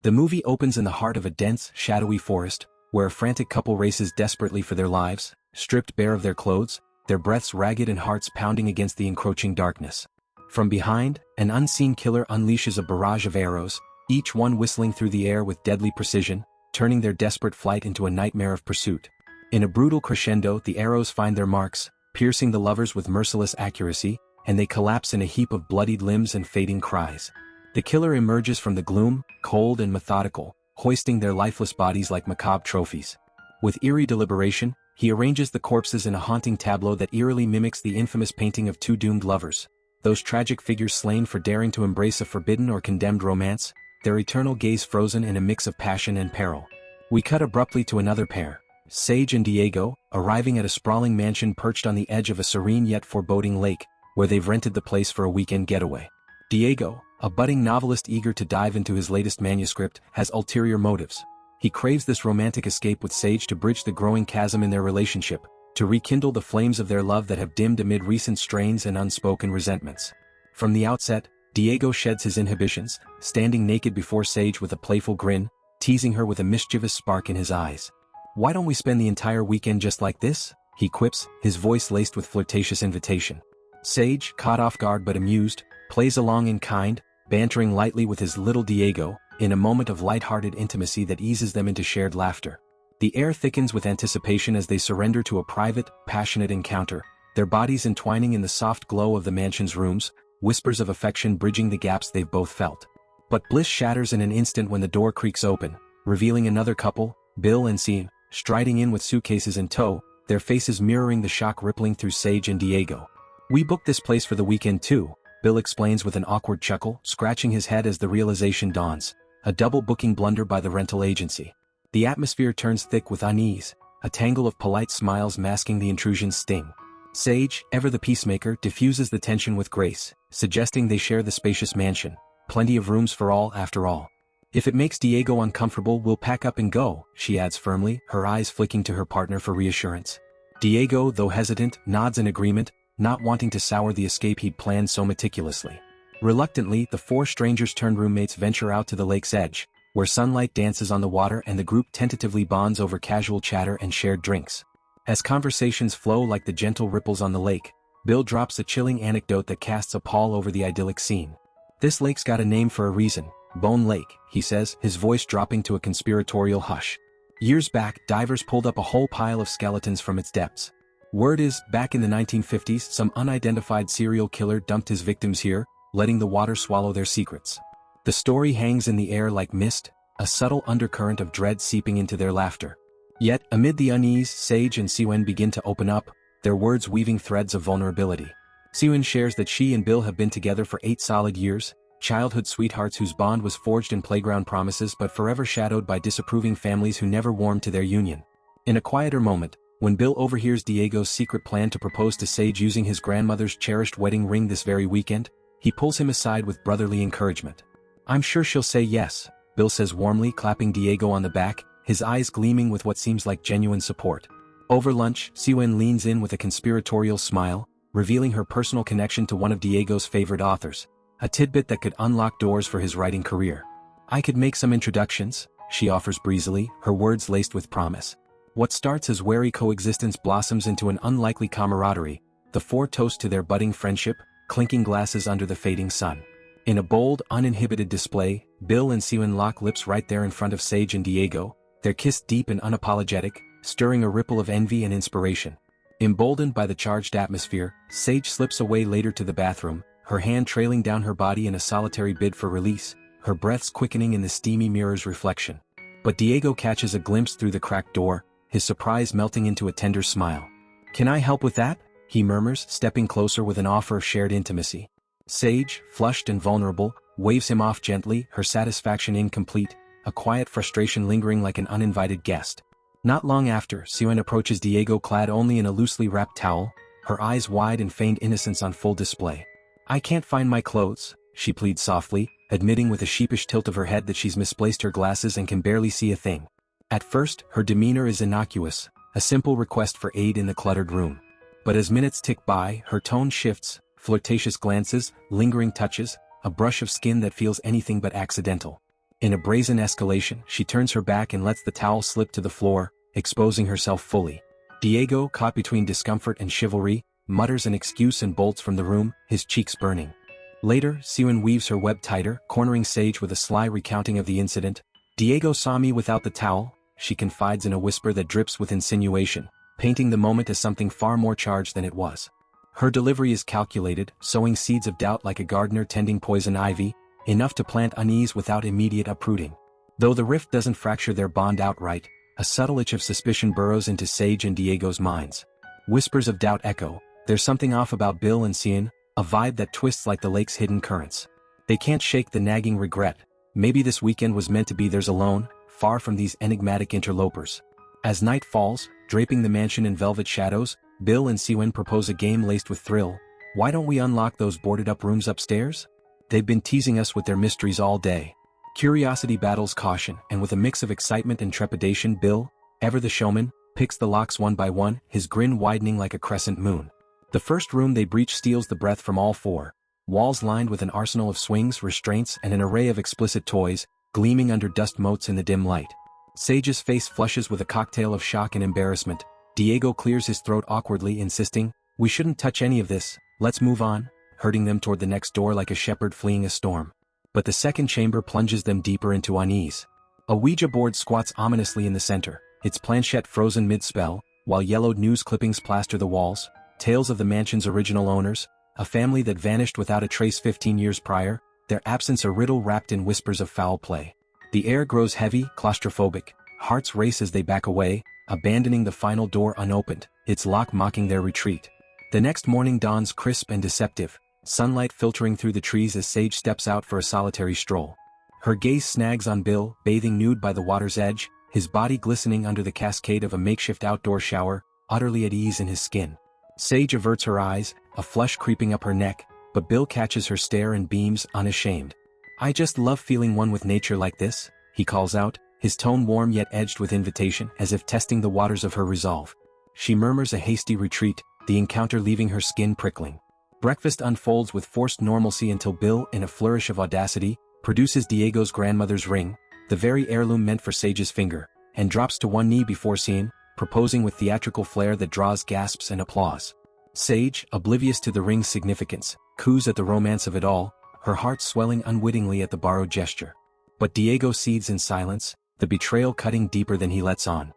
The movie opens in the heart of a dense, shadowy forest, where a frantic couple races desperately for their lives, stripped bare of their clothes, their breaths ragged and hearts pounding against the encroaching darkness. From behind, an unseen killer unleashes a barrage of arrows, each one whistling through the air with deadly precision, turning their desperate flight into a nightmare of pursuit. In a brutal crescendo, the arrows find their marks, piercing the lovers with merciless accuracy, and they collapse in a heap of bloodied limbs and fading cries. The killer emerges from the gloom, cold and methodical, hoisting their lifeless bodies like macabre trophies. With eerie deliberation, he arranges the corpses in a haunting tableau that eerily mimics the infamous painting of two doomed lovers, those tragic figures slain for daring to embrace a forbidden or condemned romance, their eternal gaze frozen in a mix of passion and peril. We cut abruptly to another pair, Sage and Diego, arriving at a sprawling mansion perched on the edge of a serene yet foreboding lake, where they've rented the place for a weekend getaway. Diego, a budding novelist eager to dive into his latest manuscript, has ulterior motives. He craves this romantic escape with Sage to bridge the growing chasm in their relationship, to rekindle the flames of their love that have dimmed amid recent strains and unspoken resentments. From the outset, Diego sheds his inhibitions, standing naked before Sage with a playful grin, teasing her with a mischievous spark in his eyes. "Why don't we spend the entire weekend just like this?" he quips, his voice laced with flirtatious invitation. Sage, caught off guard but amused, plays along in kind, bantering lightly with his little Diego, in a moment of light-hearted intimacy that eases them into shared laughter. The air thickens with anticipation as they surrender to a private, passionate encounter, their bodies entwining in the soft glow of the mansion's rooms, whispers of affection bridging the gaps they've both felt. But bliss shatters in an instant when the door creaks open, revealing another couple, Bill and Cian, striding in with suitcases in tow, their faces mirroring the shock rippling through Sage and Diego. "We booked this place for the weekend too," Bill explains with an awkward chuckle, scratching his head as the realization dawns. A double booking blunder by the rental agency. The atmosphere turns thick with unease, a tangle of polite smiles masking the intrusion's sting. Sage, ever the peacemaker, diffuses the tension with grace, suggesting they share the spacious mansion. Plenty of rooms for all after all. "If it makes Diego uncomfortable, we'll pack up and go," she adds firmly, her eyes flicking to her partner for reassurance. Diego, though hesitant, nods in agreement, not wanting to sour the escape he'd planned so meticulously. Reluctantly, the four strangers-turned-roommates venture out to the lake's edge, where sunlight dances on the water and the group tentatively bonds over casual chatter and shared drinks. As conversations flow like the gentle ripples on the lake, Bill drops a chilling anecdote that casts a pall over the idyllic scene. "This lake's got a name for a reason, Bone Lake," he says, his voice dropping to a conspiratorial hush. "Years back, divers pulled up a whole pile of skeletons from its depths. Word is, back in the 1950s, some unidentified serial killer dumped his victims here, letting the water swallow their secrets." The story hangs in the air like mist, a subtle undercurrent of dread seeping into their laughter. Yet, amid the unease, Sage and Siwen begin to open up, their words weaving threads of vulnerability. Siwen shares that she and Bill have been together for 8 solid years, childhood sweethearts whose bond was forged in playground promises but forever shadowed by disapproving families who never warmed to their union. In a quieter moment, when Bill overhears Diego's secret plan to propose to Sage using his grandmother's cherished wedding ring this very weekend, he pulls him aside with brotherly encouragement. "I'm sure she'll say yes," Bill says warmly, clapping Diego on the back, his eyes gleaming with what seems like genuine support. Over lunch, Siwen leans in with a conspiratorial smile, revealing her personal connection to one of Diego's favorite authors, a tidbit that could unlock doors for his writing career. "I could make some introductions," she offers breezily, her words laced with promise. What starts as wary coexistence blossoms into an unlikely camaraderie, the four toast to their budding friendship, clinking glasses under the fading sun. In a bold, uninhibited display, Bill and Siwen lock lips right there in front of Sage and Diego, their kiss deep and unapologetic, stirring a ripple of envy and inspiration. Emboldened by the charged atmosphere, Sage slips away later to the bathroom, her hand trailing down her body in a solitary bid for release, her breaths quickening in the steamy mirror's reflection. But Diego catches a glimpse through the cracked door, his surprise melting into a tender smile. "Can I help with that?" he murmurs, stepping closer with an offer of shared intimacy. Sage, flushed and vulnerable, waves him off gently, her satisfaction incomplete, a quiet frustration lingering like an uninvited guest. Not long after, Siwen approaches Diego clad only in a loosely wrapped towel, her eyes wide and feigned innocence on full display. "I can't find my clothes," she pleads softly, admitting with a sheepish tilt of her head that she's misplaced her glasses and can barely see a thing. At first, her demeanor is innocuous, a simple request for aid in the cluttered room. But as minutes tick by, her tone shifts, flirtatious glances, lingering touches, a brush of skin that feels anything but accidental. In a brazen escalation, she turns her back and lets the towel slip to the floor, exposing herself fully. Diego, caught between discomfort and chivalry, mutters an excuse and bolts from the room, his cheeks burning. Later, Siwon weaves her web tighter, cornering Sage with a sly recounting of the incident. Diego saw me without the towel, she confides in a whisper that drips with insinuation, painting the moment as something far more charged than it was. Her delivery is calculated, sowing seeds of doubt like a gardener tending poison ivy, enough to plant unease without immediate uprooting. Though the rift doesn't fracture their bond outright, a subtle itch of suspicion burrows into Sage and Diego's minds. Whispers of doubt echo, there's something off about Bill and Siwon, a vibe that twists like the lake's hidden currents. They can't shake the nagging regret, maybe this weekend was meant to be theirs alone, far from these enigmatic interlopers. As night falls, draping the mansion in velvet shadows, Bill and Siwon propose a game laced with thrill. Why don't we unlock those boarded-up rooms upstairs? They've been teasing us with their mysteries all day. Curiosity battles caution, and with a mix of excitement and trepidation, Bill, ever the showman, picks the locks one by one, his grin widening like a crescent moon. The first room they breach steals the breath from all four. Walls lined with an arsenal of swings, restraints, and an array of explicit toys, gleaming under dust motes in the dim light. Sage's face flushes with a cocktail of shock and embarrassment. Diego clears his throat awkwardly, insisting, "We shouldn't touch any of this, let's move on," herding them toward the next door like a shepherd fleeing a storm. But the second chamber plunges them deeper into unease. A Ouija board squats ominously in the center, its planchette frozen mid-spell, while yellowed news clippings plaster the walls, tales of the mansion's original owners, a family that vanished without a trace 15 years prior, their absence a riddle wrapped in whispers of foul play. The air grows heavy, claustrophobic, hearts race as they back away, abandoning the final door unopened, its lock mocking their retreat. The next morning dawns crisp and deceptive, sunlight filtering through the trees as Sage steps out for a solitary stroll. Her gaze snags on Bill, bathing nude by the water's edge, his body glistening under the cascade of a makeshift outdoor shower, utterly at ease in his skin. Sage averts her eyes, a flush creeping up her neck, but Bill catches her stare and beams, unashamed. "I just love feeling one with nature like this," he calls out, his tone warm yet edged with invitation, as if testing the waters of her resolve. She murmurs a hasty retreat, the encounter leaving her skin prickling. Breakfast unfolds with forced normalcy until Bill, in a flourish of audacity, produces Diego's grandmother's ring, the very heirloom meant for Sage's finger, and drops to one knee before Siwon, proposing with theatrical flair that draws gasps and applause. Sage, oblivious to the ring's significance, coos at the romance of it all, her heart swelling unwittingly at the borrowed gesture. But Diego cedes in silence, the betrayal cutting deeper than he lets on.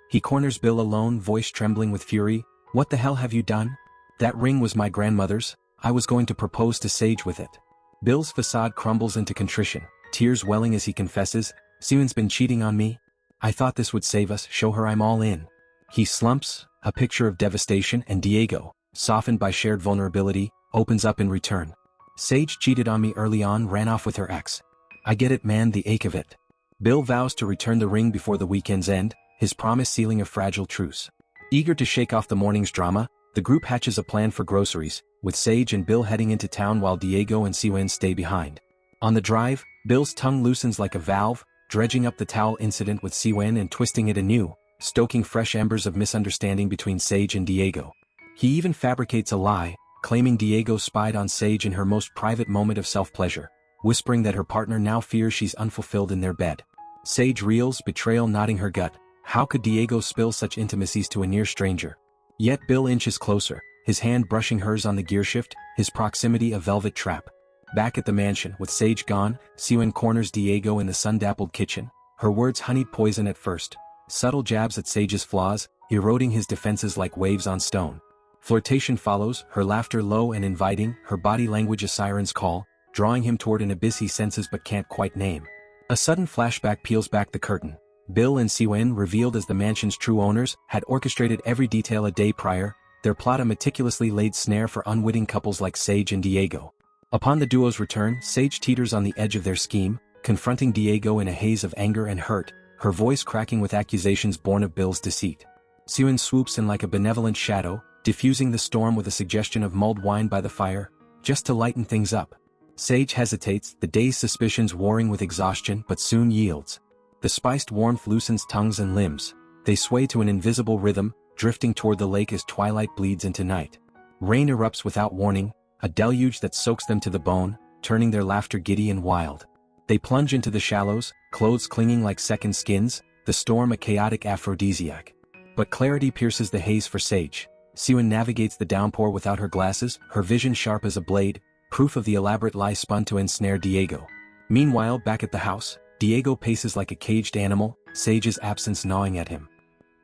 He corners Bill alone, voice trembling with fury. "What the hell have you done? That ring was my grandmother's, I was going to propose to Sage with it." Bill's facade crumbles into contrition, tears welling as he confesses, "Siwon's been cheating on me. I thought this would save us, show her I'm all in." He slumps, a picture of devastation, and Diego, softened by shared vulnerability, opens up in return. "Sage cheated on me early on, ran off with her ex. I get it, man, the ache of it." Bill vows to return the ring before the weekend's end, his promise sealing a fragile truce. Eager to shake off the morning's drama, the group hatches a plan for groceries, with Sage and Bill heading into town while Diego and Siwon stay behind. On the drive, Bill's tongue loosens like a valve, dredging up the towel incident with Siwon and twisting it anew, stoking fresh embers of misunderstanding between Sage and Diego. He even fabricates a lie, claiming Diego spied on Sage in her most private moment of self-pleasure, whispering that her partner now fears she's unfulfilled in their bed. Sage reels, betrayal knotting her gut. How could Diego spill such intimacies to a near stranger? Yet Bill inches closer, his hand brushing hers on the gearshift, his proximity a velvet trap. Back at the mansion, with Sage gone, Siwon corners Diego in the sun-dappled kitchen, her words honeyed poison at first, subtle jabs at Sage's flaws, eroding his defenses like waves on stone. Flirtation follows, her laughter low and inviting, her body language a siren's call, drawing him toward an abyss he senses but can't quite name. A sudden flashback peels back the curtain. Bill and Siwon, revealed as the mansion's true owners, had orchestrated every detail a day prior, their plot a meticulously laid snare for unwitting couples like Sage and Diego. Upon the duo's return, Sage teeters on the edge of their scheme, confronting Diego in a haze of anger and hurt, her voice cracking with accusations born of Bill's deceit. Siwon swoops in like a benevolent shadow, diffusing the storm with a suggestion of mulled wine by the fire, just to lighten things up. Sage hesitates, the day's suspicions warring with exhaustion, but soon yields. The spiced warmth loosens tongues and limbs. They sway to an invisible rhythm, drifting toward the lake as twilight bleeds into night. Rain erupts without warning, a deluge that soaks them to the bone, turning their laughter giddy and wild. They plunge into the shallows, clothes clinging like second skins, the storm a chaotic aphrodisiac. But clarity pierces the haze for Sage. Siwon navigates the downpour without her glasses, her vision sharp as a blade, proof of the elaborate lie spun to ensnare Diego. Meanwhile, back at the house, Diego paces like a caged animal, Sage's absence gnawing at him.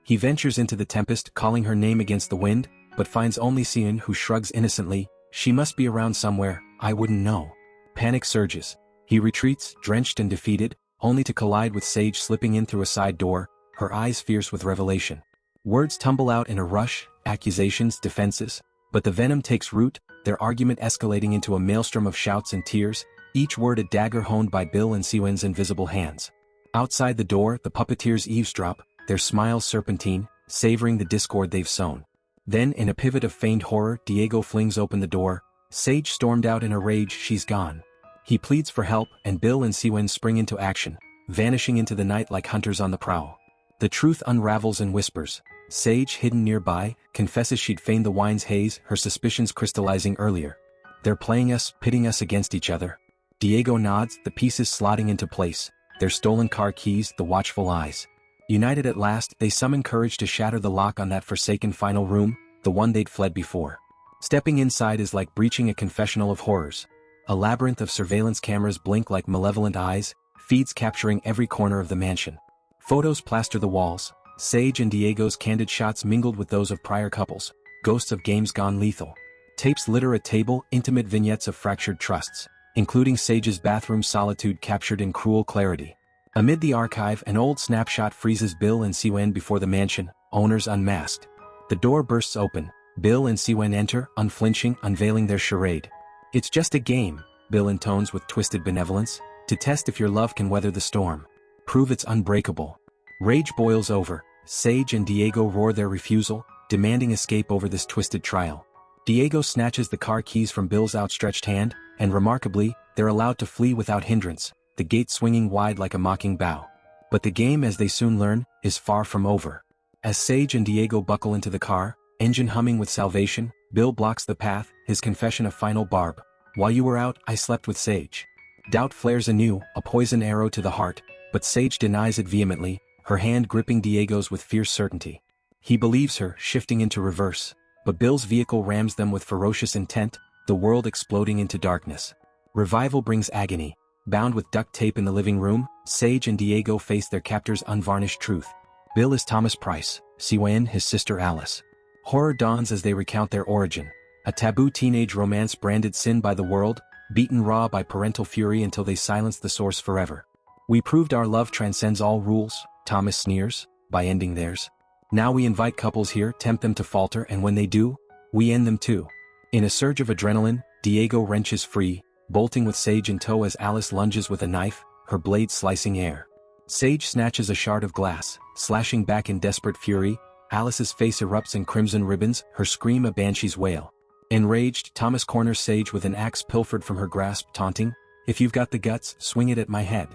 He ventures into the tempest, calling her name against the wind, but finds only Siwon, who shrugs innocently. She must be around somewhere, I wouldn't know. Panic surges. He retreats, drenched and defeated, only to collide with Sage slipping in through a side door, her eyes fierce with revelation. Words tumble out in a rush, accusations, defenses, but the venom takes root, their argument escalating into a maelstrom of shouts and tears, each word a dagger honed by Bill and Siwon's invisible hands. Outside the door, the puppeteers eavesdrop, their smiles serpentine, savoring the discord they've sown. Then, in a pivot of feigned horror, Diego flings open the door. Sage stormed out in a rage, she's gone. He pleads for help, and Bill and Siwon spring into action, vanishing into the night like hunters on the prowl. The truth unravels in whispers. Sage, hidden nearby, confesses she'd feigned the wine's haze, her suspicions crystallizing earlier. They're playing us, pitting us against each other. Diego nods, the pieces slotting into place, their stolen car keys, the watchful eyes. United at last, they summon courage to shatter the lock on that forsaken final room, the one they'd fled before. Stepping inside is like breaching a confessional of horrors. A labyrinth of surveillance cameras blink like malevolent eyes, feeds capturing every corner of the mansion. Photos plaster the walls, Sage and Diego's candid shots mingled with those of prior couples, ghosts of games gone lethal. Tapes litter a table, intimate vignettes of fractured trusts, including Sage's bathroom solitude captured in cruel clarity. Amid the archive, an old snapshot freezes Bill and Siwon before the mansion, owners unmasked. The door bursts open, Bill and Siwon enter, unflinching, unveiling their charade. It's just a game, Bill intones with twisted benevolence, to test if your love can weather the storm. Prove it's unbreakable. Rage boils over, Sage and Diego roar their refusal, demanding escape over this twisted trial. Diego snatches the car keys from Bill's outstretched hand, and remarkably, they're allowed to flee without hindrance, the gate swinging wide like a mocking bow. But the game, as they soon learn, is far from over. As Sage and Diego buckle into the car, engine humming with salvation, Bill blocks the path, his confession a final barb. While you were out, I slept with Sage. Doubt flares anew, a poison arrow to the heart, but Sage denies it vehemently, her hand gripping Diego's with fierce certainty. He believes her, shifting into reverse, but Bill's vehicle rams them with ferocious intent, the world exploding into darkness. Revival brings agony. Bound with duct tape in the living room, Sage and Diego face their captor's unvarnished truth. Bill is Thomas Price, Siwon his sister Alice. Horror dawns as they recount their origin. A taboo teenage romance branded sin by the world, beaten raw by parental fury until they silence the source forever. We proved our love transcends all rules, Thomas sneers, by ending theirs. Now we invite couples here, tempt them to falter, and when they do, we end them too. In a surge of adrenaline, Diego wrenches free, bolting with Sage in tow as Alice lunges with a knife, her blade slicing air. Sage snatches a shard of glass, slashing back in desperate fury. Alice's face erupts in crimson ribbons, her scream a banshee's wail. Enraged, Thomas corners Sage with an axe pilfered from her grasp, taunting, "If you've got the guts, swing it at my head."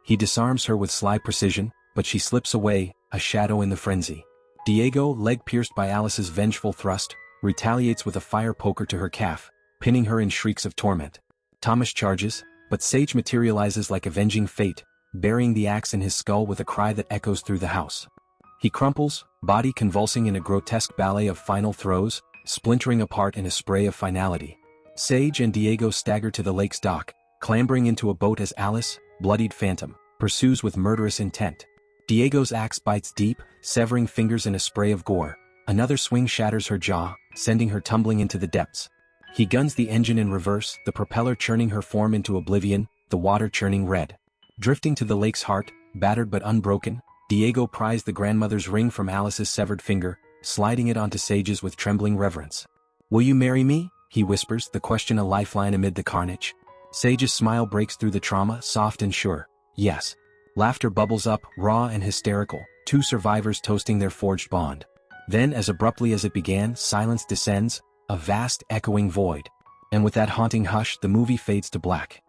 He disarms her with sly precision, but she slips away, a shadow in the frenzy. Diego, leg pierced by Alice's vengeful thrust, retaliates with a fire poker to her calf, pinning her in shrieks of torment. Thomas charges, but Sage materializes like avenging fate, burying the axe in his skull with a cry that echoes through the house. He crumples, body convulsing in a grotesque ballet of final throes, splintering apart in a spray of finality. Sage and Diego stagger to the lake's dock, clambering into a boat as Alice, bloodied phantom, pursues with murderous intent. Diego's axe bites deep, severing fingers in a spray of gore. Another swing shatters her jaw, sending her tumbling into the depths. He guns the engine in reverse, the propeller churning her form into oblivion, the water churning red. Drifting to the lake's heart, battered but unbroken, Diego pries the grandmother's ring from Alice's severed finger, sliding it onto Sage's with trembling reverence. "Will you marry me?" he whispers, the question a lifeline amid the carnage. Sage's smile breaks through the trauma, soft and sure. Yes. Laughter bubbles up, raw and hysterical, two survivors toasting their forged bond. Then, as abruptly as it began, silence descends, a vast, echoing void. And with that haunting hush, the movie fades to black.